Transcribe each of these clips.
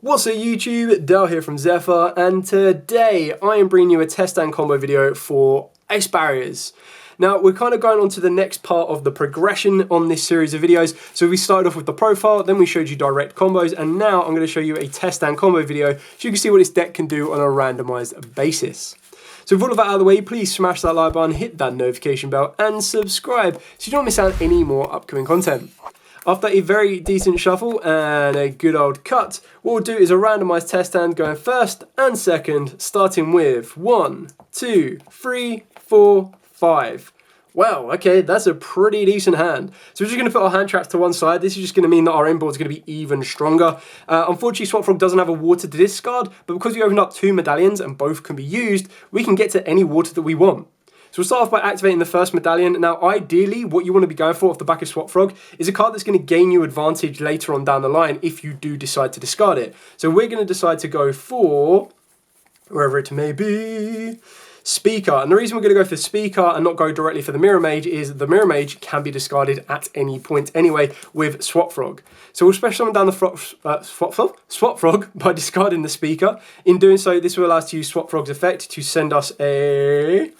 What's up YouTube, Dale here from Zephyr, and today I am bringing you a test and combo video for ice barriers. Now we're kind of going on to the next part of the progression on this series of videos. So we started off with the profile, then we showed you direct combos, and now I'm going to show you a test and combo video so you can see what this deck can do on a randomized basis. So with all of that out of the way, please smash that like button, hit that notification bell, and subscribe so you don't miss out on any more upcoming content. After a very decent shuffle and a good old cut, what we'll do is a randomized test hand going first and second, starting with 1, 2, 3, 4, 5. Wow, okay, that's a pretty decent hand. So we're just going to put our hand traps to one side. This is just going to mean that our inboard is going to be even stronger. Unfortunately, Swap Frog doesn't have a water to discard, but because we opened up 2 medallions and both can be used, we can get to any water that we want. So we'll start off by activating the first medallion. Now, ideally, what you want to be going for off the back of Swap Frog is a card that's going to gain you advantage later on down the line if you do decide to discard it. So we're going to decide to go for, wherever it may be, Speaker. And the reason we're going to go for Speaker and not go directly for the Mirror Mage is the Mirror Mage can be discarded at any point anyway with Swap Frog. So we'll special summon down the Swap Frog by discarding the Speaker. In doing so, this will allow us to use Swap Frog's effect to send us a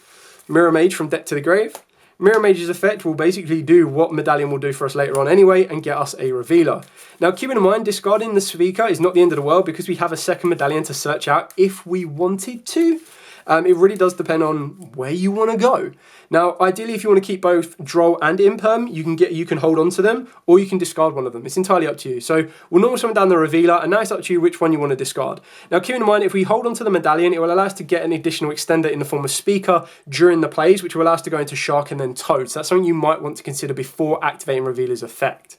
Mirror Mage from deck to the grave. Mirror Mage's effect will basically do what Medallion will do for us later on anyway and get us a Revealer. Now keeping in mind, discarding the Speaker is not the end of the world because we have a second Medallion to search out if we wanted to. It really does depend on where you want to go. Now, ideally, if you want to keep both Droll and Imperm, you can hold on to them, or you can discard one of them. It's entirely up to you. So we'll normally summon down the Revealer, and now it's up to you which one you want to discard. Now, keeping in mind, if we hold on to the Medallion, it will allow us to get an additional extender in the form of Speaker during the plays, which will allow us to go into Shark and then Toad. So that's something you might want to consider before activating Revealer's effect.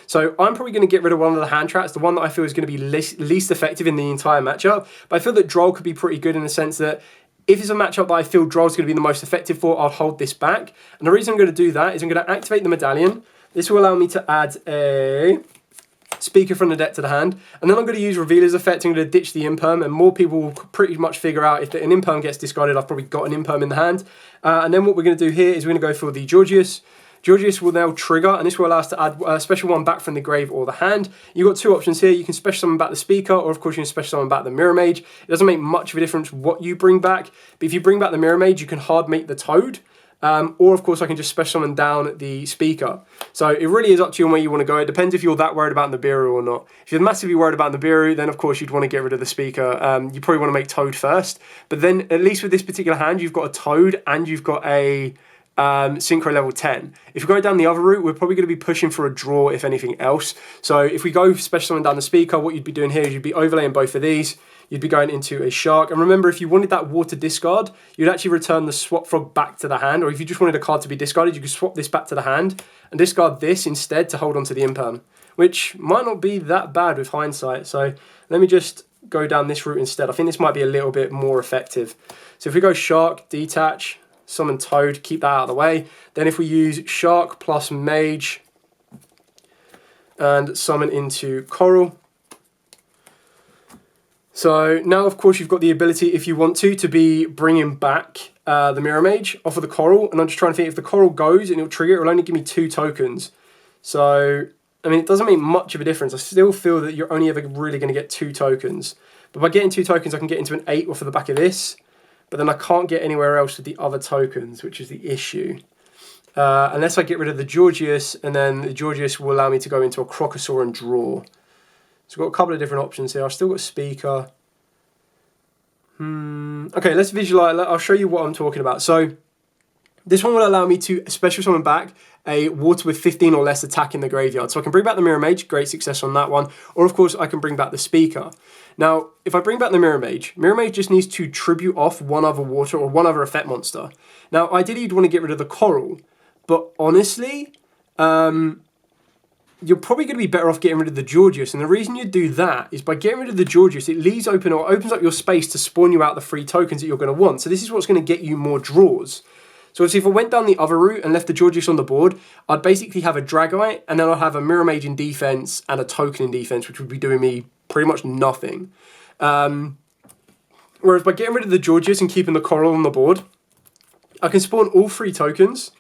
So I'm probably going to get rid of one of the hand traps, the one that I feel is going to be least effective in the entire matchup. But I feel that Droll could be pretty good in the sense that if it's a matchup that I feel Droll's going to be the most effective for, I'll hold this back. And the reason I'm going to do that is I'm going to activate the Medallion. This will allow me to add a Speaker from the deck to the hand. And then I'm going to use Revealer's effect. I'm going to ditch the Imperm. And more people will pretty much figure out if an Imperm gets discarded, I've probably got an Imperm in the hand. And then what we're going to do here is we're going to go for the Yugioh. Yugioh will now trigger, and this will allow us to add a special one back from the grave or the hand. You've got 2 options here. You can special summon back the Speaker, or of course you can special summon back the Mirror Mage. It doesn't make much of a difference what you bring back, but if you bring back the Mirror Mage, you can hard mate the Toad, or of course I can just special summon down the Speaker. So it really is up to you on where you want to go. It depends if you're that worried about Nibiru or not. If you're massively worried about Nibiru, then of course you'd want to get rid of the Speaker. You probably want to make Toad first, but then at least with this particular hand, you've got a Toad and you've got a Synchro level 10. If we go down the other route, we're probably going to be pushing for a draw if anything else. So if we go special summon down the Speaker, what you'd be doing here is you'd be overlaying both of these. You'd be going into a Shark. And remember, if you wanted that water discard, you'd actually return the Swap Frog back to the hand. Or if you just wanted a card to be discarded, you could swap this back to the hand and discard this instead to hold on to the Imperm, which might not be that bad with hindsight. So let me just go down this route instead. I think this might be a little bit more effective. So if we go Shark, detach, summon Toad, keep that out of the way. Then if we use Shark plus Mage and summon into Coral. So now of course you've got the ability, if you want to be bringing back the Mirror Mage off of the Coral. And I'm just trying to think, if the Coral goes and it'll trigger, it will only give me 2 tokens. So, I mean, it doesn't make much of a difference. I still feel that you're only ever really going to get 2 tokens. But by getting 2 tokens, I can get into an 8 off of the back of this. But then I can't get anywhere else with the other tokens, which is the issue. Unless I get rid of the Yugioh, and then the Yugioh will allow me to go into a Crocosaur and draw. So I've got a couple of different options here. I've still got Speaker. Okay, let's visualize. I'll show you what I'm talking about. So this one will allow me to special summon back a water with 15 or less attack in the graveyard. So I can bring back the Mirror Mage, great success on that one. Or of course I can bring back the Speaker. Now, if I bring back the Mirror Mage just needs to tribute off one other water or one other effect monster. Now, ideally you'd want to get rid of the Coral, but honestly, you're probably going to be better off getting rid of the Yugioh. And the reason you do that is by getting rid of the Yugioh, it leaves open or opens up your space to spawn you out the 3 tokens that you're going to want. So this is what's going to get you more draws. So obviously if I went down the other route and left the Yugioh on the board, I'd basically have a Dragite, and then I'll have a Mirror Mage in defense and a token in defense, which would be doing me pretty much nothing. Whereas by getting rid of the Yugioh and keeping the Coral on the board, I can spawn all 3 tokens,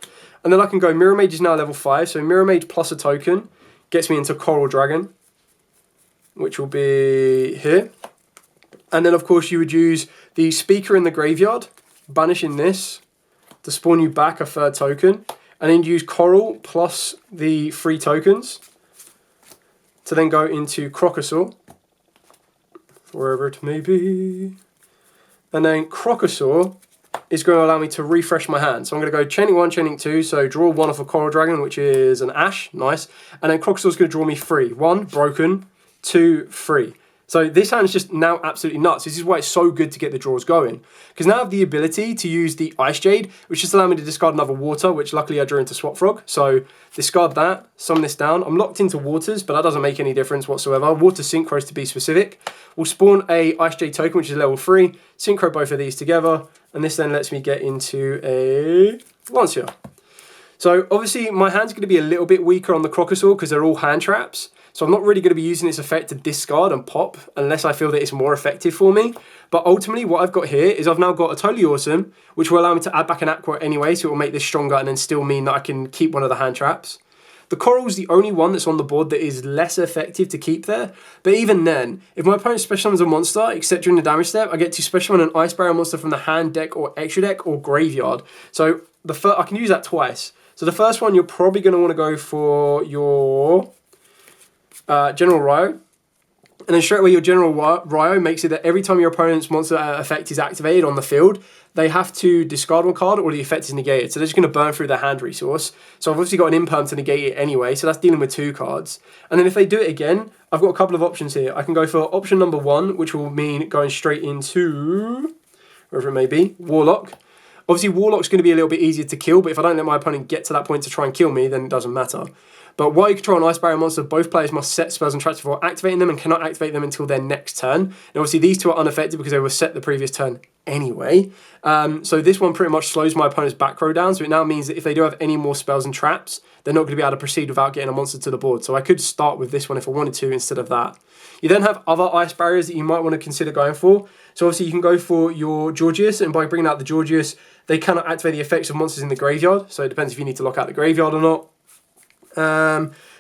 and then I can go Mirror Mage is now level 5, so Mirror Mage plus a token gets me into Coral Dragon. which will be here. And then, of course, you would use the Speaker in the Graveyard, banishing this to spawn you back a third token. And then use Coral plus the 3 tokens to then go into Crocosaur, wherever it may be. And then Crocosaur is going to allow me to refresh my hand. So I'm going to go Chaining 1, Chaining 2, so draw 1 off a Coral Dragon, which is an Ash, nice. And then Crocosaur's going to draw me 3. 1, broken, 2, 3. So this hand is just now absolutely nuts. This is why it's so good to get the draws going. Because now I have the ability to use the Ice Jade, which just allows me to discard another water, which luckily I drew into Swap Frog. So discard that, summon this down. I'm locked into waters, but that doesn't make any difference whatsoever. Water Synchros to be specific. We'll spawn a Ice Jade token, which is level 3. Synchro both of these together. And this then lets me get into a Lancia. So obviously my hand's going to be a little bit weaker on the Crocosaur because they're all hand traps. So I'm not really going to be using this effect to discard and pop unless I feel that it's more effective for me. But ultimately what I've got here is I've now got a Totally Awesome, which will allow me to add back an Aqua anyway, so it will make this stronger and then still mean that I can keep one of the hand traps. The Coral's the only one that's on the board that is less effective to keep there. But even then, if my opponent special summons a monster, except during the damage step, I get to special summon an Ice Barrier monster from the hand, deck, or extra deck, or graveyard. So I can use that twice. So the first one, you're probably going to want to go for your General Ryo. And then straight away your General Ryo makes it that every time your opponent's monster effect is activated on the field, they have to discard one card or the effect is negated. So they're just going to burn through their hand resource. So I've obviously got an imperm to negate it anyway, so that's dealing with 2 cards. And then if they do it again, I've got a couple of options here. I can go for option number 1, which will mean going straight into, wherever it may be, Warlock. Obviously Warlock's going to be a little bit easier to kill, but if I don't let my opponent get to that point to try and kill me, then it doesn't matter. But while you control an Ice Barrier monster, both players must set spells and traps before activating them and cannot activate them until their next turn. And obviously these 2 are unaffected because they were set the previous turn anyway. So this one pretty much slows my opponent's back row down. So it now means that if they do have any more spells and traps, they're not going to be able to proceed without getting a monster to the board. So I could start with this one if I wanted to instead of that. You then have other Ice Barriers that you might want to consider going for. So obviously you can go for your Georgius, and by bringing out the Georgius, they cannot activate the effects of monsters in the graveyard. So it depends if you need to lock out the graveyard or not.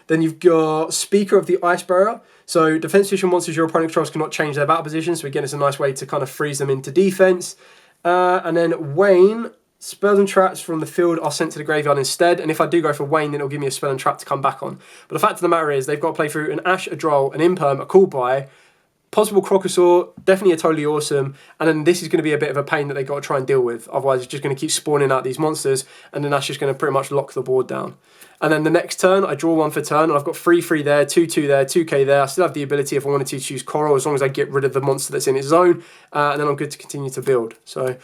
Then you've got Speaker of the Ice Barrier. So defense position monsters your opponent controls cannot change their battle position. So again, it's a nice way to kind of freeze them into defense. And then Wayne, spells and traps from the field are sent to the graveyard instead. And if I do go for Wayne, then it'll give me a spell and trap to come back on. But the fact of the matter is they've got to play through an Ash, a Droll, an Imperm, a Cool Buy, possible Crocosaur, definitely a Totally Awesome, and then this is going to be a bit of a pain that they've got to try and deal with. Otherwise, it's just going to keep spawning out these monsters, and then that's just going to pretty much lock the board down. And then the next turn, I draw 1 for turn, and I've got 3/3 there, 2/2 there, 2k there. I still have the ability, if I wanted to, choose Coral, as long as I get rid of the monster that's in its zone, and then I'm good to continue to build. So,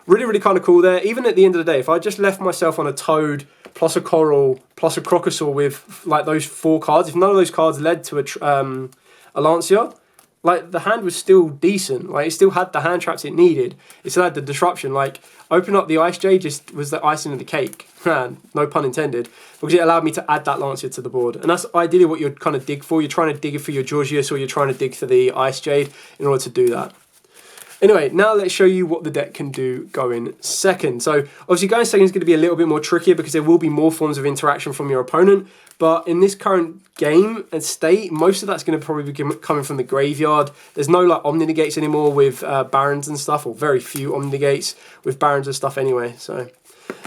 really, really kind of cool there. Even at the end of the day, if I just left myself on a Toad, plus a Coral, plus a Crocosaur with, like, those 4 cards, if none of those cards led to a Lancia, like, the hand was still decent. Like, it still had the hand traps it needed. It still had the disruption. Like, open up the Ice Jade just was the icing on the cake. No pun intended. Because it allowed me to add that Lancia to the board. And that's ideally what you'd kind of dig for. You're trying to dig for your Georgius, or you're trying to dig for the Ice Jade in order to do that. Anyway, now let's show you what the deck can do going second. So obviously going second is going to be a little bit more trickier because there will be more forms of interaction from your opponent. But in this current game and state, most of that's going to probably be coming from the graveyard. There's no like Omni Negates anymore with Barons and stuff, or very few Omni Negates with Barons and stuff anyway. So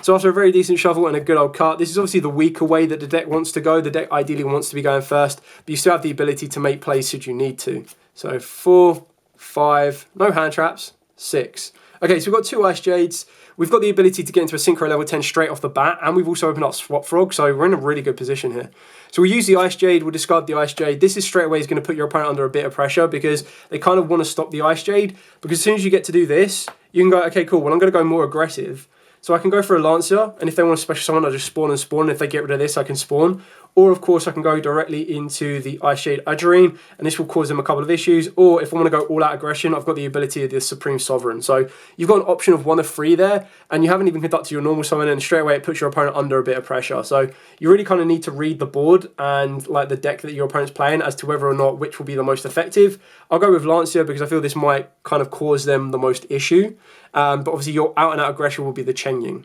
after a very decent shuffle and a good old cut, this is obviously the weaker way that the deck wants to go. The deck ideally wants to be going first, but you still have the ability to make plays should you need to. So 4, 5, no hand traps, 6. Okay, so we've got 2 Ice Jades. We've got the ability to get into a Synchro level 10 straight off the bat, and we've also opened up Swap Frog, so we're in a really good position here. So we'll use the Ice Jade, we'll discard the Ice Jade. This is straight away is going to put your opponent under a bit of pressure because they kind of want to stop the Ice Jade, because as soon as you get to do this, you can go, okay, cool, well, I'm going to go more aggressive. So I can go for a Lancia, and if they want to special summon, I'll just spawn and spawn. And if they get rid of this, I can spawn. Or, of course, I can go directly into the Ice Shade Adjarine, and this will cause them a couple of issues. Or, if I want to go all-out aggression, I've got the ability of the Supreme Sovereign. So, you've got an option of 1 of 3 there, and you haven't even conducted your normal summon, and straight away it puts your opponent under a bit of pressure. So, you really kind of need to read the board and like the deck that your opponent's playing as to whether or not which will be the most effective. I'll go with Lancia because I feel this might kind of cause them the most issue. But obviously, your out-and-out aggression will be the Chen Ying.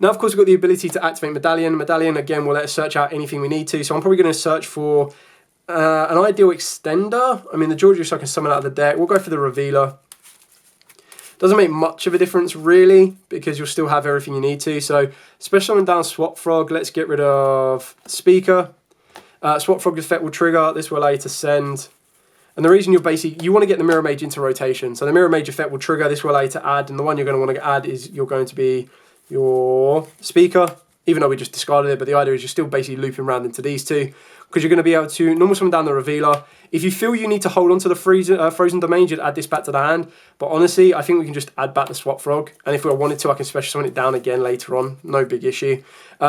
Now, of course, we've got the ability to activate Medallion. Medallion, again, will let us search out anything we need to. So I'm probably going to search for An ideal extender. I mean, the Yugioh I can summon out of the deck. We'll go for the Revealer. Doesn't make much of a difference, really, because you'll still have everything you need to. So, special summon down Swap Frog. Let's get rid of Speaker. Swap Frog effect will trigger. This will allow you to send. And the reason you want to get the Mirror Mage into rotation. So the Mirror Mage effect will trigger. This will allow you to add. And the one you're going to want to add is you're going to be your Speaker. Even though we just discarded it. But the idea is you're still basically looping around into these two. Because you're going to be able to normal summon down the Revealer. If you feel you need to hold on to the Frozen Domain, you'd add this back to the hand. But honestly, I think we can just add back the Swap Frog. And if we wanted to, I can special summon it down again later on. No big issue.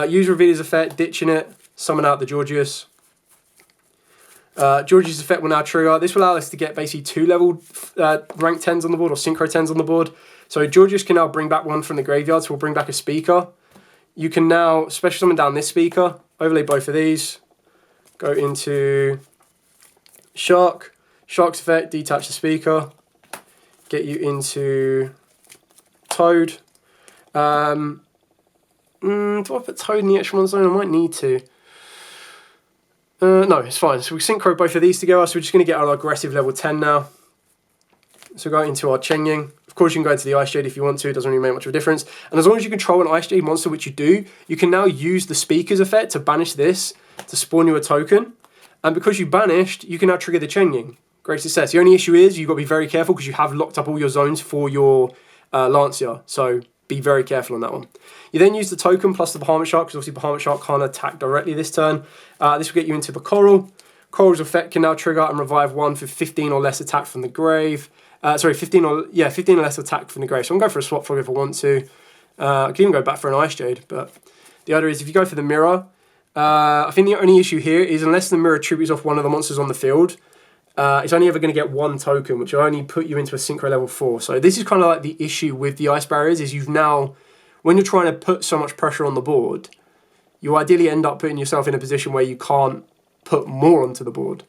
Use Revealer's effect, ditching it. Summon out the Yugioh. Yugioh's effect will now trigger. This will allow us to get basically 2 level rank 10s on the board or synchro 10s on the board. So Yugioh can now bring back one from the graveyard, so we'll bring back a Speaker. You can now special summon down this Speaker, overlay both of these, go into Shark, Shark's effect, detach the Speaker, get you into Toad. Do I put Toad in the extra one zone? I might need to. No, it's fine. So we synchro both of these together. So we're just going to get our aggressive level 10 now. So go into our Chengying. Of course, you can go into the Ice Jade if you want to. It doesn't really make much of a difference. And as long as you control an Ice Jade monster, which you do, you can now use the Speaker's effect to banish this to spawn you a token. And because you banished, you can now trigger the Chengying. Great success. The only issue is you've got to be very careful because you have locked up all your zones for your Lancia. So be very careful on that one. You then use the token plus the Bahamut Shark, because obviously Bahamut Shark can't attack directly this turn. This will get you into the Coral. Coral's effect can now trigger and revive one for 15 or less attack from the grave. 15 or less attack from the grave. So I'm going for a Swap Frog if I want to. I can even go back for an Ice Jade, but the other is if you go for the Mirror, I think the only issue here is unless the Mirror tributes off one of the monsters on the field, it's only ever going to get 1 token, which will only put you into a Synchro level 4. So this is kind of like the issue with the Ice Barriers, is you've now, when you're trying to put so much pressure on the board, you ideally end up putting yourself in a position where you can't put more onto the board.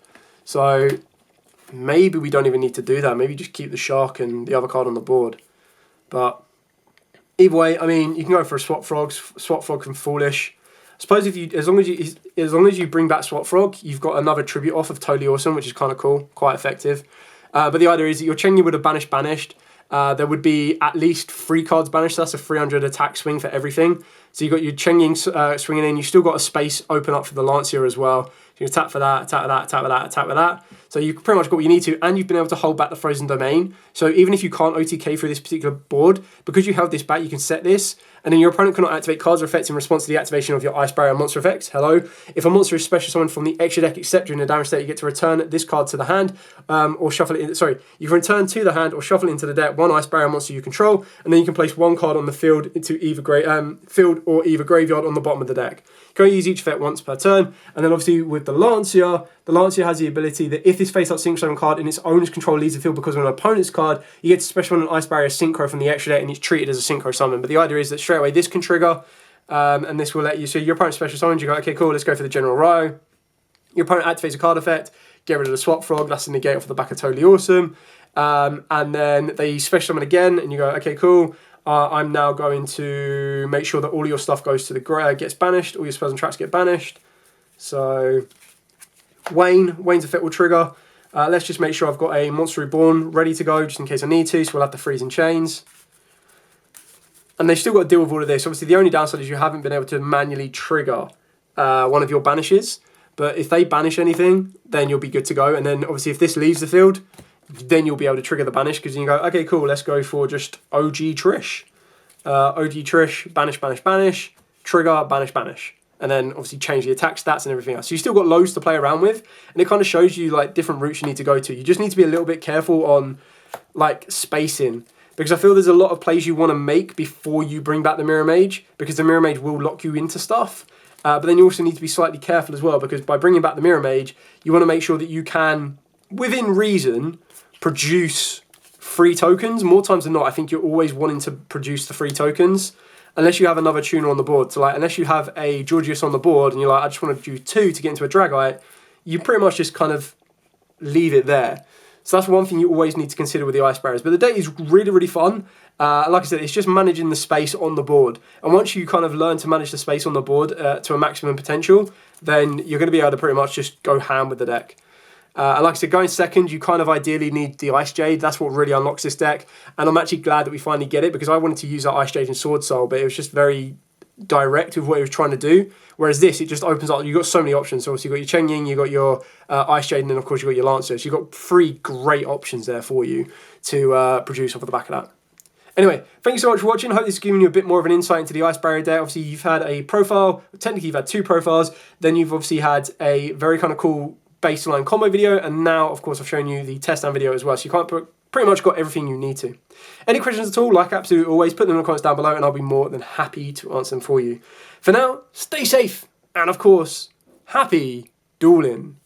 So maybe we don't even need to do that. Maybe just keep the Shark and the other card on the board. But either way, I mean, you can go for a Swap Frog. Swap Frog from Foolish. I suppose if you, as long as you bring back Swap Frog, you've got another tribute off of Totally Awesome, which is kind of cool, quite effective. But the idea is that your Chengying would have banished. There would be at least 3 cards banished. So that's a 300 attack swing for everything. So you've got your Chengying swinging in. You've still got a space open up for the Lancia as well. So you can attack for that, attack with that, attack with that, attack with that. So you've pretty much got what you need to, and you've been able to hold back the Frozen Domain. So even if you can't OTK through this particular board, because you held this back, you can set this, and then your opponent cannot activate cards or effects in response to the activation of your Ice Barrier monster effects. Hello. If a monster is special summoned from the extra deck except during the damage state, you get to return this card to the hand, or shuffle it in. Sorry, you can return to the hand or shuffle it into the deck 1 Ice Barrier monster you control, and then you can place 1 card on the field into either field or either graveyard on the bottom of the deck. You can only use each effect once per turn, and then obviously with the Lancia has the ability that if this face-up Synchro Summon card in its owner's control leaves the field because of an opponent's card, you get to special summon an Ice Barrier Synchro from the extra deck, and it's treated as a Synchro Summon. But the idea is that straight away this can trigger, and this will let you, so your opponent special summons, you go, okay, cool, let's go for the General Row. Your opponent activates a card effect, get rid of the Swap Frog, that's in the gate off the back of Totally Awesome. And then they special summon again, and you go, okay, cool. I'm now going to make sure that all of your stuff goes to the gets banished, all your spells and traps get banished. So Wayne's effect will trigger. Let's just make sure I've got a Monster Reborn ready to go, just in case I need to, so we'll have the Freezing Chains. And they've still got to deal with all of this. Obviously, the only downside is you haven't been able to manually trigger one of your banishes. But if they banish anything, then you'll be good to go. And then, obviously, if this leaves the field, then you'll be able to trigger the banish, because you go, okay, cool, let's go for just OG Trish. OG Trish, banish, banish, banish, trigger, banish, banish. And then, obviously, change the attack stats and everything else. So you still got loads to play around with. And it kind of shows you, like, different routes you need to go to. You just need to be a little bit careful on, like, spacing. Because I feel there's a lot of plays you want to make before you bring back the Mirror Mage, because the Mirror Mage will lock you into stuff. But then you also need to be slightly careful as well, because by bringing back the Mirror Mage, you want to make sure that you can, within reason, produce free tokens. More times than not, I think you're always wanting to produce the free tokens, unless you have another tuner on the board. So, like, unless you have a Yugioh on the board and you're like, I just want to do 2 to get into a Dragite, you pretty much just kind of leave it there. So that's one thing you always need to consider with the ice barriers. But the deck is really, really fun. Like I said, it's just managing the space on the board. And once you kind of learn to manage the space on the board to a maximum potential, then you're going to be able to pretty much just go ham with the deck. And like I said, going second, you kind of ideally need the Ice Jade. That's what really unlocks this deck. And I'm actually glad that we finally get it, because I wanted to use that Ice Jade and Sword Soul, but it was just very direct with what it was trying to do. Whereas this, it just opens up. You've got so many options. So obviously you've got your Cheng Ying, you've got your Ice Jade, and then of course you've got your Lancer. So you've got 3 great options there for you to produce off of the back of that. Anyway, thank you so much for watching. I hope this has given you a bit more of an insight into the Ice Barrier deck. Obviously, you've had a profile. Technically, you've had 2 profiles. Then you've obviously had a very kind of cool baseline combo video, and now of course I've shown you the test and video as well, so you can't pretty much got everything you need to. Any questions at all, like absolutely always, put them in the comments down below and I'll be more than happy to answer them for you. For now, stay safe, and of course, happy dueling.